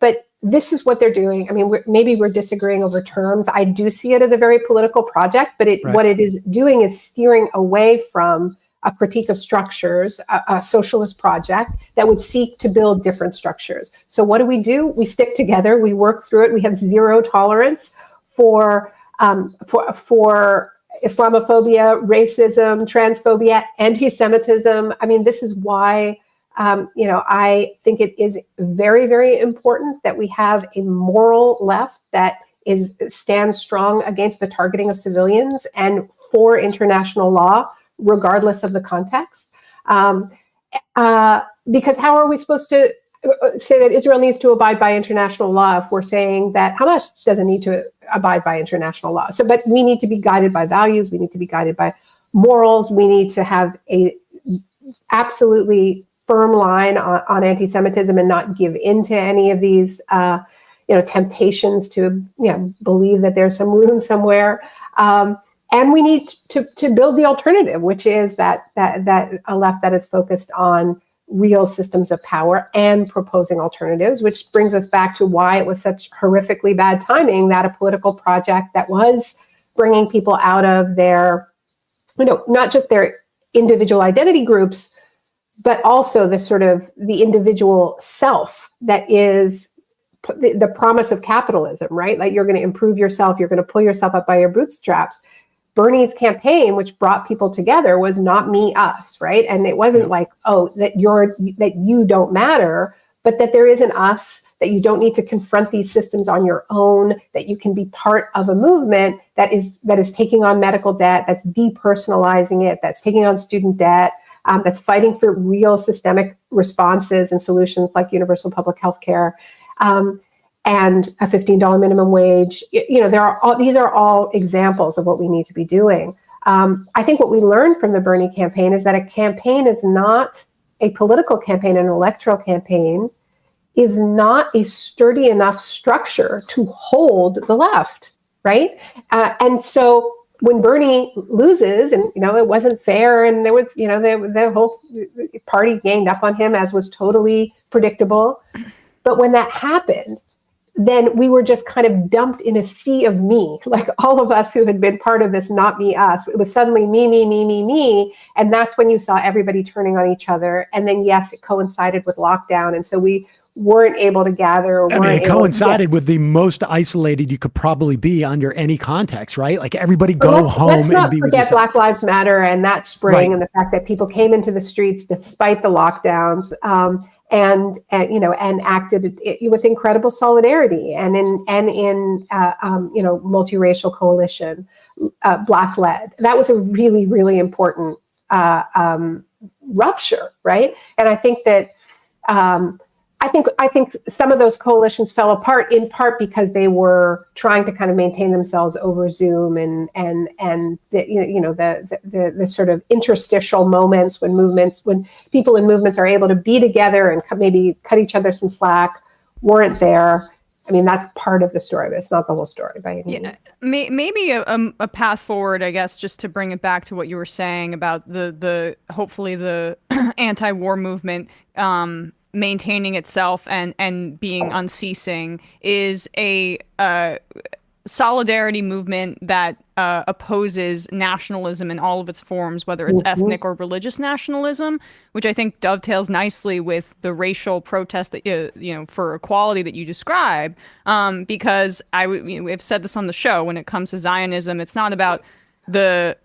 But this is what they're doing. I mean, maybe we're disagreeing over terms. I do see it as a very political project, but what it is doing is steering away from a critique of structures, a socialist project that would seek to build different structures. So what do? We stick together. We work through it. We have zero tolerance for Islamophobia, racism, transphobia, anti-Semitism. I mean, this is why. I think it is very, very important that we have a moral left that stands strong against the targeting of civilians and for international law, regardless of the context. Because how are we supposed to say that Israel needs to abide by international law if we're saying that Hamas doesn't need to abide by international law? But we need to be guided by values. We need to be guided by morals. We need to have a absolutely firm line on anti-Semitism and not give into any of these, temptations to, believe that there's some room somewhere. And we need to build the alternative, which is that a left that is focused on real systems of power and proposing alternatives, which brings us back to why it was such horrifically bad timing that a political project that was bringing people out of their, not just their individual identity groups, but also the individual self that is the promise of capitalism, right? Like, you're going to improve yourself, you're going to pull yourself up by your bootstraps. Bernie's campaign, which brought people together, was not me, us, right? And it wasn't like, that you don't matter, but that there is an us, that you don't need to confront these systems on your own, that you can be part of a movement that is taking on medical debt, that's depersonalizing it, that's taking on student debt, that's fighting for real systemic responses and solutions like universal public health care, and a $15 minimum wage. These are all examples of what we need to be doing. I think what we learned from the Bernie campaign is that a campaign is not a political campaign, an electoral campaign, is not a sturdy enough structure to hold the left, right? And so when Bernie loses, and it wasn't fair, and there was the whole party ganged up on him, as was totally predictable. But when that happened, then we were just kind of dumped in a sea of me, like all of us who had been part of this not me, us. It was suddenly me, me, me, me, me. And that's when you saw everybody turning on each other. And then, yes, it coincided with lockdown. And so we weren't able to gather. It coincided with the most isolated you could probably be under any context, right? Like everybody go home let's not and be forget with Black Lives Matter and that spring, right. And the fact that people came into the streets despite the lockdowns. And acted with incredible solidarity and in multiracial coalition, Black led. That was a really, really important rupture, right? And I think that I think some of those coalitions fell apart in part because they were trying to kind of maintain themselves over Zoom and the sort of interstitial moments when people in movements are able to be together and maybe cut each other some slack weren't there. I mean, that's part of the story, but it's not the whole story by any means. Maybe a path forward, I guess, just to bring it back to what you were saying about the hopefully the anti-war movement maintaining itself and being unceasing is a solidarity movement that opposes nationalism in all of its forms, whether it's ethnic or religious nationalism, which I think dovetails nicely with the racial protest that for equality that you describe. Because we've said this on the show, when it comes to Zionism, it's not about the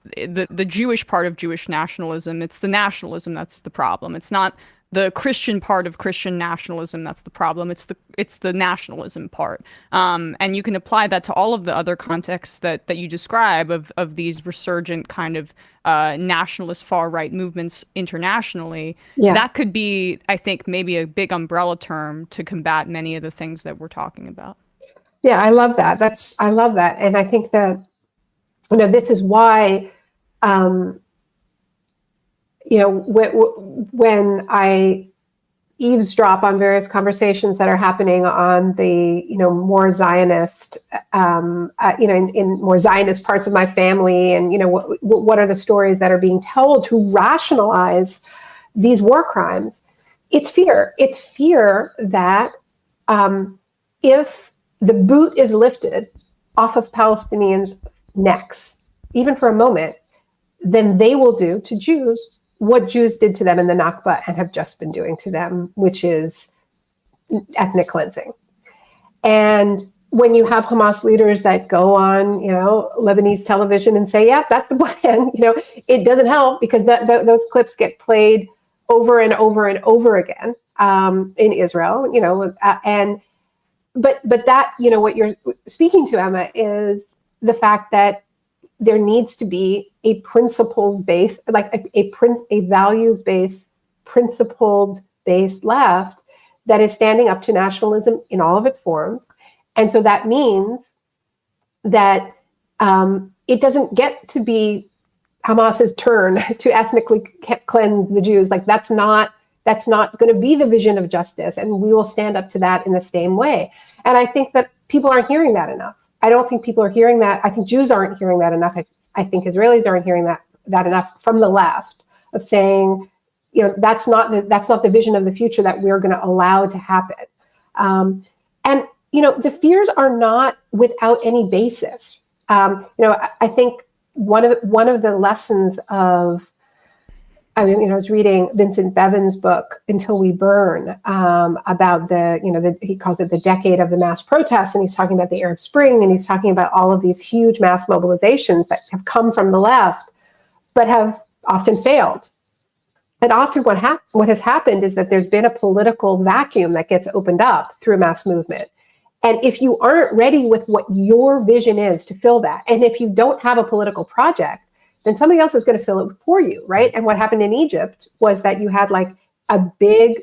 Jewish part of Jewish nationalism. It's the nationalism that's the problem. It's not the Christian part of Christian nationalism that's the problem. It's the nationalism part. And you can apply that to all of the other contexts that you describe of these resurgent kind of nationalist far-right movements internationally. Yeah. That could be, I think, maybe a big umbrella term to combat many of the things that we're talking about. Yeah, I love that. I love that. And I think that, this is why, when I eavesdrop on various conversations that are happening on the, more Zionist, in more Zionist parts of my family, and, what are the stories that are being told to rationalize these war crimes? It's fear. It's fear that if the boot is lifted off of Palestinians' necks, even for a moment, then they will do to Jews what Jews did to them in the Nakba and have just been doing to them, which is ethnic cleansing. And when you have Hamas leaders that go on, Lebanese television and say, yeah, that's the plan, it doesn't help because those clips get played over and over and over again in Israel, but that, what you're speaking to, Emma, is the fact that there needs to be a principles-based, like a values-based, principled-based left that is standing up to nationalism in all of its forms. And so that means that it doesn't get to be Hamas's turn to ethnically cleanse the Jews. Like that's not going to be the vision of justice. And we will stand up to that in the same way. And I think that people aren't hearing that enough. I don't think people are hearing that. I think Jews aren't hearing that enough. I think Israelis aren't hearing that enough from the left, of saying, that's not the vision of the future that we're going to allow to happen. And the fears are not without any basis. I think one of the lessons of, I was reading Vincent Bevan's book, Until We Burn, about he calls it the decade of the mass protests, and he's talking about the Arab Spring, and he's talking about all of these huge mass mobilizations that have come from the left, but have often failed. And often what has happened is that there's been a political vacuum that gets opened up through mass movement. And if you aren't ready with what your vision is to fill that, and if you don't have a political project, then somebody else is going to fill it for you, right? And what happened in Egypt was that you had like a big,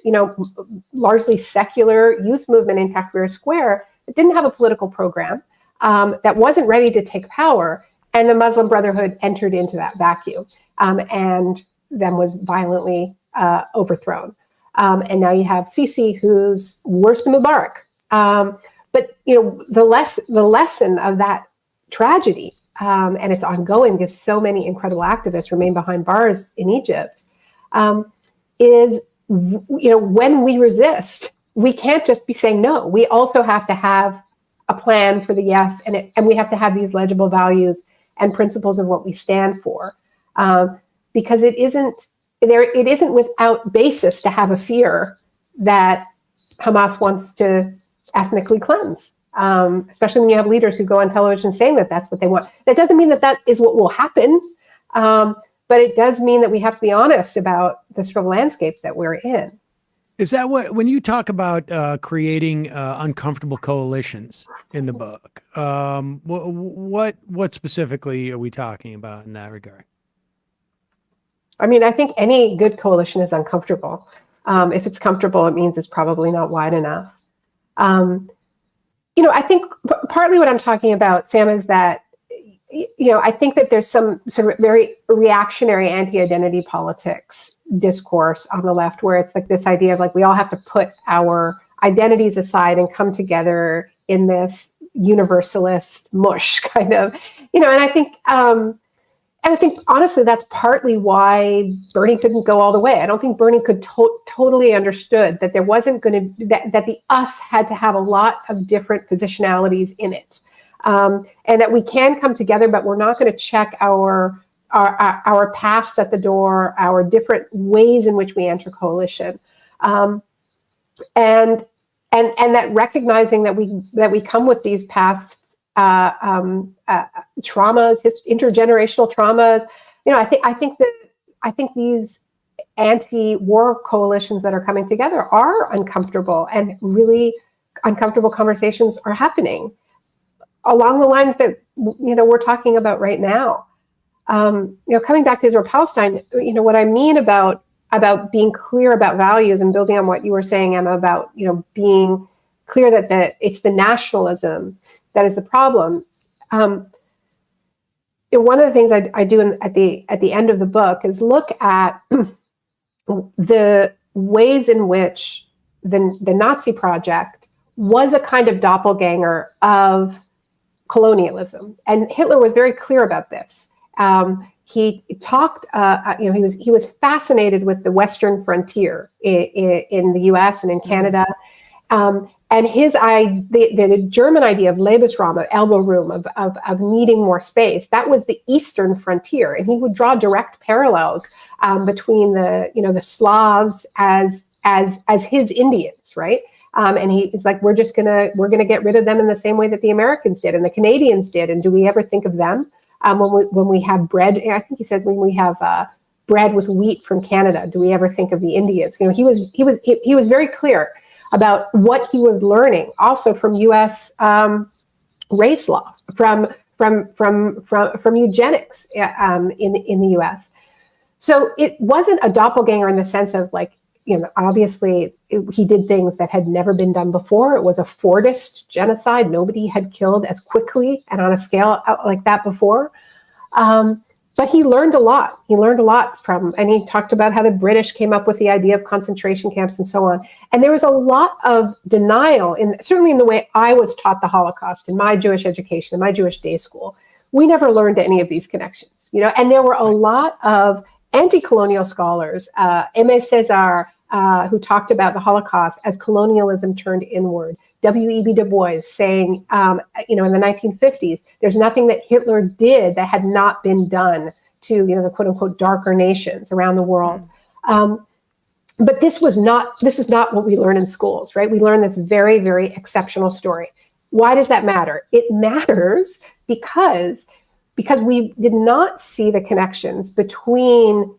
largely secular youth movement in Tahrir Square that didn't have a political program, that wasn't ready to take power, and the Muslim Brotherhood entered into that vacuum, and then was violently overthrown. And now you have Sisi, who's worse than Mubarak. But the lesson of that tragedy, and it's ongoing because so many incredible activists remain behind bars in Egypt, is when we resist, we can't just be saying no. We also have to have a plan for the yes, and we have to have these legible values and principles of what we stand for, because it isn't without basis to have a fear that Hamas wants to ethnically cleanse, especially when you have leaders who go on television saying that that's what they want. That doesn't mean that that is what will happen, but it does mean that we have to be honest about the sort of landscapes that we're in. Is that when you talk about creating uncomfortable coalitions in the book, what specifically are we talking about in that regard? I mean, I think any good coalition is uncomfortable. If it's comfortable, it means it's probably not wide enough. I think partly what I'm talking about, Sam, is that, I think that there's some sort of very reactionary anti-identity politics discourse on the left, where it's like this idea of like, we all have to put our identities aside and come together in this universalist mush kind of, and I think honestly, that's partly why Bernie couldn't go all the way. I don't think Bernie could totally understood that there wasn't going to, that the us had to have a lot of different positionalities in it. And that we can come together, but we're not going to check our pasts at the door, our different ways in which we enter coalition. And that recognizing that we come with these past traumas, intergenerational traumas. I think these anti-war coalitions that are coming together are uncomfortable, and really uncomfortable conversations are happening along the lines that we're talking about right now. Coming back to Israel Palestine, what I mean about being clear about values and building on what you were saying, Emma, about being clear that it's the nationalism that is the problem. One of the things I do at the end of the book is look at the ways in which the Nazi project was a kind of doppelganger of colonialism, and Hitler was very clear about this. He talked, he was fascinated with the Western frontier in the U.S. and in Canada. And the German idea of Lebensraum, of elbow room, of needing more space, that was the Eastern frontier. And he would draw direct parallels between the Slavs as his Indians, right? And he's like, we're gonna get rid of them in the same way that the Americans did and the Canadians did. And do we ever think of them when we have bread? I think he said when we have bread with wheat from Canada, do we ever think of the Indians? He was very clear about what he was learning, also from U.S. Race law, from eugenics in the U.S. So it wasn't a doppelganger in the sense of like, obviously he did things that had never been done before. It was a Fordist genocide. Nobody had killed as quickly and on a scale like that before. But he learned a lot. He learned a lot and he talked about how the British came up with the idea of concentration camps and so on. And there was a lot of denial, certainly in the way I was taught the Holocaust in my Jewish education, in my Jewish day school. We never learned any of these connections, and there were a lot of anti-colonial scholars, Aimé Césaire, who talked about the Holocaust as colonialism turned inward. W.E.B. Du Bois saying, in the 1950s, there's nothing that Hitler did that had not been done to, the quote unquote darker nations around the world. But this is not what we learn in schools, right? We learn this very, very exceptional story. Why does that matter? It matters because we did not see the connections between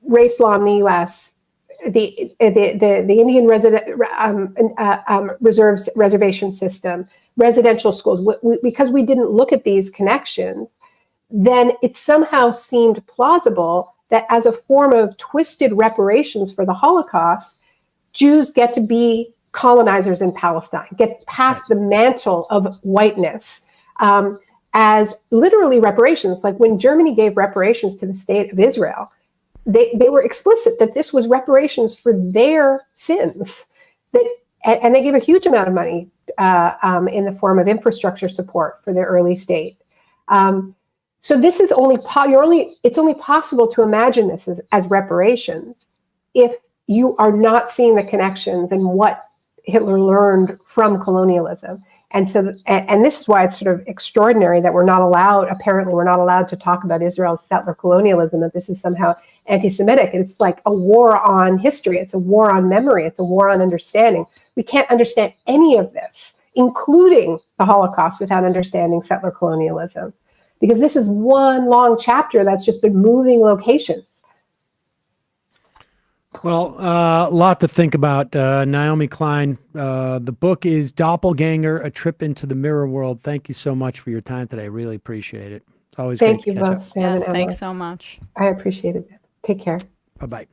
race law in the U.S., the Indian reservation system, residential schools. Because we didn't look at these connections, then it somehow seemed plausible that as a form of twisted reparations for the Holocaust, Jews get to be colonizers in Palestine, get past the mantle of whiteness as literally reparations. Like when Germany gave reparations to the state of Israel, they were explicit that this was reparations for their sins. And they gave a huge amount of money in the form of infrastructure support for their early state. So this is it's only possible to imagine this as reparations if you are not seeing the connections and what Hitler learned from colonialism. And so, and this is why it's sort of extraordinary that we're not allowed to talk about Israel's settler colonialism, that this is somehow anti-Semitic. It's like a war on history. It's a war on memory. It's a war on understanding. We can't understand any of this, including the Holocaust, without understanding settler colonialism, because this is one long chapter that's just been moving locations. Well, a lot to think about. Naomi Klein, the book is Doppelganger, A Trip into the Mirror World. Thank you so much for your time today. Really appreciate it. It's always Thank great you to catch both, up. Sam and Emma. Thanks so much. I appreciated it. Take care. Bye-bye.